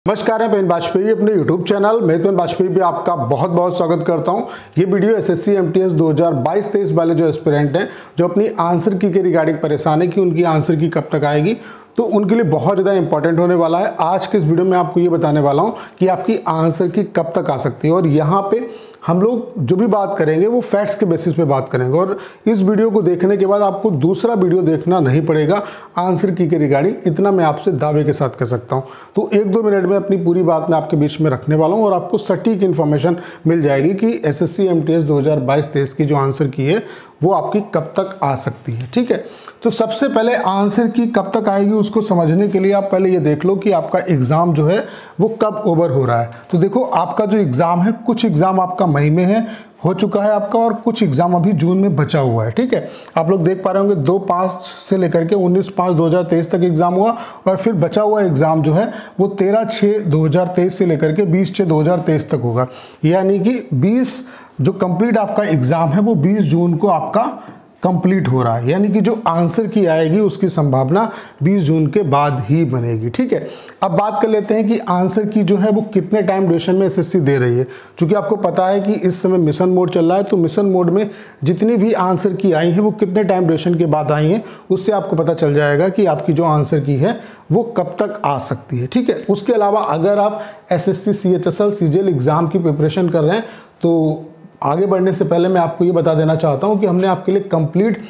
नमस्कार, मैं पेन वाजपेयी अपने YouTube चैनल मैं पेन वाजपेयी पे आपका बहुत बहुत स्वागत करता हूं। ये वीडियो एसएससी एमटीएस 2022-23 वाले जो एस्पिरेंट हैं जो अपनी आंसर की के रिगार्डिंग परेशान है कि उनकी आंसर की कब तक आएगी, तो उनके लिए बहुत ज़्यादा इंपॉर्टेंट होने वाला है। आज के इस वीडियो में आपको ये बताने वाला हूँ कि आपकी आंसर की कब तक आ सकती है, और यहाँ पे हम लोग जो भी बात करेंगे वो फैक्ट्स के बेसिस पे बात करेंगे। और इस वीडियो को देखने के बाद आपको दूसरा वीडियो देखना नहीं पड़ेगा आंसर की के रिगार्डिंग, इतना मैं आपसे दावे के साथ कह सकता हूं। तो 1-2 मिनट में अपनी पूरी बात मैं आपके बीच में रखने वाला हूं और आपको सटीक इन्फॉर्मेशन मिल जाएगी कि एसएससी एमटीएस 2022-23 की जो आंसर की है वो आपकी कब तक आ सकती है। ठीक है, तो सबसे पहले आंसर की कब तक आएगी उसको समझने के लिए आप पहले ये देख लो कि आपका एग्ज़ाम जो है वो कब ओवर हो रहा है। तो देखो, आपका जो एग्ज़ाम है, कुछ एग्ज़ाम आपका मई में है हो चुका है आपका, और कुछ एग्ज़ाम अभी जून में बचा हुआ है। ठीक है, आप लोग देख पा रहे होंगे 2/5 से लेकर के 19/5/2023 तक एग्ज़ाम हुआ, और फिर बचा हुआ एग्ज़ाम जो है वो 13/6/2023 से लेकर के 20/6/2023 तक होगा। यानी कि 20 जो कंप्लीट आपका एग्ज़ाम है वो 20 जून को आपका कंप्लीट हो रहा है। यानी कि जो आंसर की आएगी उसकी संभावना 20 जून के बाद ही बनेगी। ठीक है, अब बात कर लेते हैं कि आंसर की जो है वो कितने टाइम ड्यूरेशन में एसएससी दे रही है। क्योंकि आपको पता है कि इस समय मिशन मोड चल रहा है, तो मिशन मोड में जितनी भी आंसर की आई है वो कितने टाइम ड्यूरेशन के बाद आई हैं, उससे आपको पता चल जाएगा कि आपकी जो आंसर की है वो कब तक आ सकती है। ठीक है, उसके अलावा अगर आप एसएससी सीएचएसएल सीजीएल एग्ज़ाम की प्रिपरेशन कर रहे हैं, तो आगे बढ़ने से पहले मैं आपको ये बता देना चाहता हूँ कि हमने आपके लिए कंप्लीट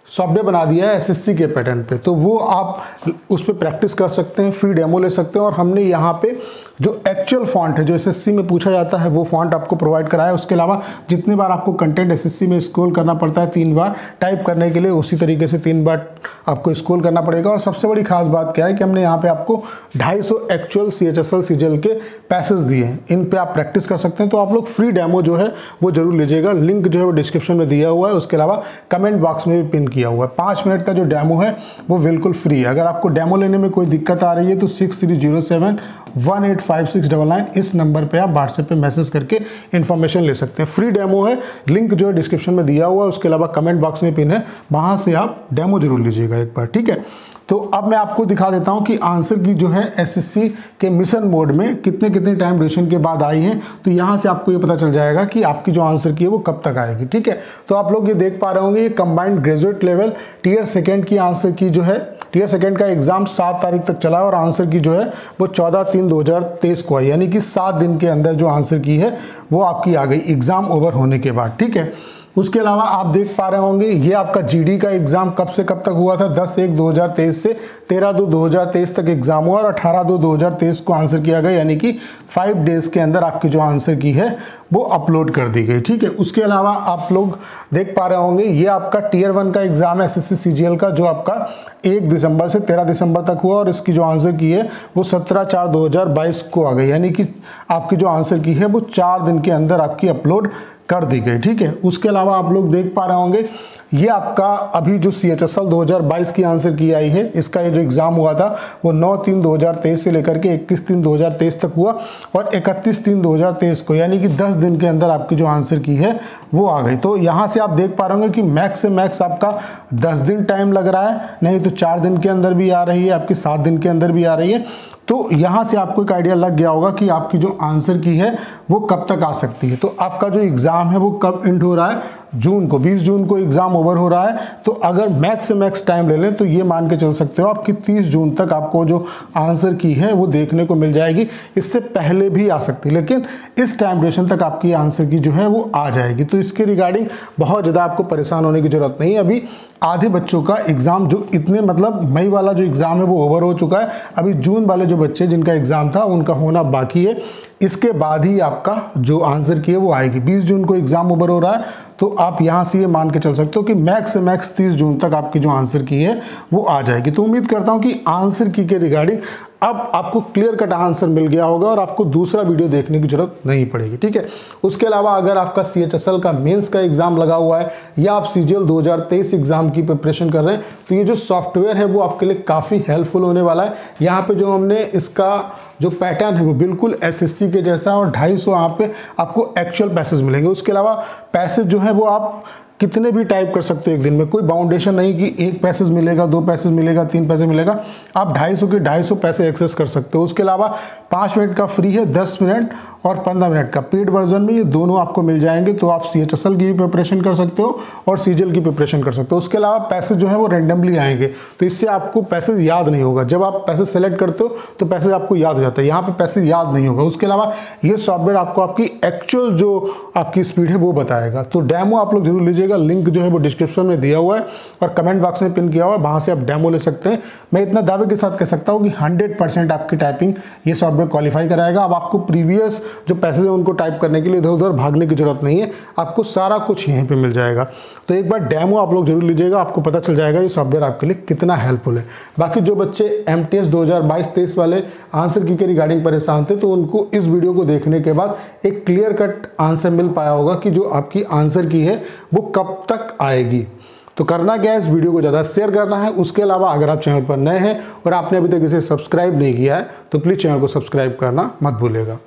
सॉफ्टवेयर बना दिया है एसएससी के पैटर्न पे, तो वो आप उस पर प्रैक्टिस कर सकते हैं, फ्री डेमो ले सकते हैं। और हमने यहाँ पे जो एक्चुअल फॉन्ट है जो एसएससी में पूछा जाता है वो फॉन्ट आपको प्रोवाइड कराया है। उसके अलावा जितनी बार आपको कंटेंट एसएससी में स्क्रॉल करना पड़ता है 3 बार टाइप करने के लिए, उसी तरीके से 3 बार आपको स्क्रॉल करना पड़ेगा। और सबसे बड़ी खास बात क्या है कि हमने यहाँ पे आपको 250 एक्चुअल सीएचएसएल सीजीएल के पैसेज दिए हैं, इन पे आप प्रैक्टिस कर सकते हैं। तो आप लोग फ्री डेमो जो है वो जरूर लीजिएगा, लिंक जो है वो डिस्क्रिप्शन में दिया हुआ है, उसके अलावा कमेंट बॉक्स में भी पिन किया हुआ है। 5 मिनट का जो डेमो है वो बिल्कुल फ्री है। अगर आपको डेमो लेने में कोई दिक्कत आ रही है तो 6307185699 इस नंबर पे आप व्हाट्सएप पे मैसेज करके इन्फॉर्मेशन ले सकते हैं। फ्री डेमो है, लिंक जो है डिस्क्रिप्शन में दिया हुआ है, उसके अलावा कमेंट बॉक्स में पिन है, वहां से आप डेमो जरूर लीजिएगा एक बार। ठीक है, तो अब मैं आपको दिखा देता हूं कि आंसर की जो है एसएससी के मिशन मोड में कितने कितने टाइम ड्यूरेशन के बाद आई है। तो यहां से आपको ये पता चल जाएगा कि आपकी जो आंसर की है वो कब तक आएगी। ठीक है, तो आप लोग ये देख पा रहे होंगे, ये combined graduate level tier second की आंसर की जो है, टीयर सेकेंड का एग्जाम 7 तारीख तक चला और आंसर की जो है वो 14/3/2023 को आई। यानी कि 7 दिन के अंदर जो आंसर की है वो आपकी आ गई एग्जाम ओवर होने के बाद। ठीक है, उसके अलावा आप देख पा रहे होंगे ये आपका जीडी का एग्जाम कब से कब तक हुआ था, 10/1/2023 से 13/2/2023 तक एग्जाम हुआ और 18/2/2023 को आंसर किया गया। यानी कि 5 डेज के अंदर आपकी जो आंसर की है वो अपलोड कर दी गई। ठीक है, उसके अलावा आप लोग देख पा रहे होंगे ये आपका टीयर 1 का एग्जाम है एसएससी सीजीएल का, जो आपका 1 दिसंबर से 13 दिसंबर तक हुआ और इसकी जो आंसर की है वो 17/4/2022 को आ गई। यानी कि आपकी जो आंसर की है वो 4 दिन के अंदर आपकी अपलोड कर दी गई। ठीक है, उसके अलावा आप लोग देख पा रहे होंगे ये आपका अभी जो सीएचएसएल 2022 की आंसर की आई है, इसका ये जो एग्जाम हुआ था वो 9/3/2023 से लेकर के 21/3/2023 तक हुआ और 31/3/2023 को, यानी कि 10 दिन के अंदर आपकी जो आंसर की है वो आ गई। तो यहाँ से आप देख पा रहे होंगे कि मैक्स से मैक्स आपका 10 दिन टाइम लग रहा है, नहीं तो 4 दिन के अंदर भी आ रही है, आपकी 7 दिन के अंदर भी आ रही है। तो यहाँ से आपको एक आइडिया लग गया होगा कि आपकी जो आंसर की है वो कब तक आ सकती है। तो आपका जो एग्ज़ाम है वो कब एंड हो रहा है, जून को, 20 जून को एग्ज़ाम ओवर हो रहा है। तो अगर मैक्स से मैक्स टाइम ले लें तो ये मान के चल सकते हो आपकी 30 जून तक आपको जो आंसर की है वो देखने को मिल जाएगी। इससे पहले भी आ सकती है, लेकिन इस टाइम ड्यूरेशन तक आपकी आंसर की जो है वो आ जाएगी। तो इसके रिगार्डिंग बहुत ज़्यादा आपको परेशान होने की ज़रूरत नहीं है। अभी आधे बच्चों का एग्ज़ाम जो इतने मतलब मई वाला जो एग्ज़ाम है वो ओवर हो चुका है, अभी जून वाले जो बच्चे जिनका एग्ज़ाम था उनका होना बाकी है। इसके बाद ही आपका जो आंसर की है वो आएगी। 20 जून को एग्ज़ाम ओवर हो रहा है, तो आप यहाँ से ये मान के चल सकते हो कि मैक्स से मैक्स 30 जून तक आपकी जो आंसर की है वो आ जाएगी। तो उम्मीद करता हूँ कि आंसर की के रिगार्डिंग अब आपको क्लियर कट आंसर मिल गया होगा और आपको दूसरा वीडियो देखने की जरूरत नहीं पड़ेगी। ठीक है, उसके अलावा अगर आपका सीएचएसएल का मेंस का एग्जाम लगा हुआ है या आप सीजीएल 2023 एग्जाम की प्रिपरेशन कर रहे हैं, तो ये जो सॉफ्टवेयर है वो आपके लिए काफ़ी हेल्पफुल होने वाला है। यहाँ पे जो हमने इसका जो पैटर्न है वो बिल्कुल एसएससी के जैसा और 250 यहाँ पे आपको एक्चुअल पैसेज मिलेंगे। उसके अलावा पैसेज जो है वो आप कितने भी टाइप कर सकते हो एक दिन में, कोई बाउंडेशन नहीं कि 1 पैसेज मिलेगा, 2 पैसेज मिलेगा, 3 पैसे मिलेगा। आप 250 के 250 पैसे एक्सेस कर सकते हो। उसके अलावा 5 मिनट का फ्री है, 10 मिनट और 15 मिनट का पेड वर्जन में, ये दोनों आपको मिल जाएंगे। तो आप CHSL की भी प्रिपरेशन कर सकते हो और CGL की प्रिपरेशन कर सकते हो। उसके अलावा पैसे जो है वो रैंडमली आएंगे, तो इससे आपको पैसे याद नहीं होगा। जब आप पैसे सेलेक्ट करते हो तो पैसे आपको याद हो जाता है, यहाँ पे पैसे याद नहीं होगा। उसके अलावा ये सॉफ्टवेयर आपको आपकी एक्चुअल जो आपकी स्पीड है वो बताएगा। तो डेमो आप लोग जरूर लीजिएगा, लिंक जो है वो डिस्क्रिप्शन में दिया हुआ है और कमेंट बॉक्स में पिन किया हुआ है, वहाँ से आप डेमो ले सकते हैं। मैं इतना दावे के साथ कह सकता हूँ कि 100% आपकी टाइपिंग ये सॉफ्टवेयर क्वालिफाई कराएगा। अब आपको प्रीवियस जो पैसेज है उनको टाइप करने के लिए इधर उधर भागने की जरूरत नहीं है, आपको सारा कुछ यहीं पे मिल जाएगा। तो एक बार डेमो आप लोग जरूर लीजिएगा, आपको पता चल जाएगा ये सॉफ्टवेयर आपके लिए कितना हेल्पफुल है। बाकी जो बच्चे MTS 2022-23 वाले आंसर की रिगार्डिंग परेशान थे, तो उनको इस वीडियो को देखने के बाद एक क्लियर कट आंसर मिल पाया होगा कि जो आपकी आंसर की है वो कब तक आएगी। तो करना क्या है, इस वीडियो को ज़्यादा शेयर करना है। उसके अलावा अगर आप चैनल पर नए हैं और आपने अभी तक इसे सब्सक्राइब नहीं किया है तो प्लीज़ चैनल को सब्सक्राइब करना मत भूलिएगा।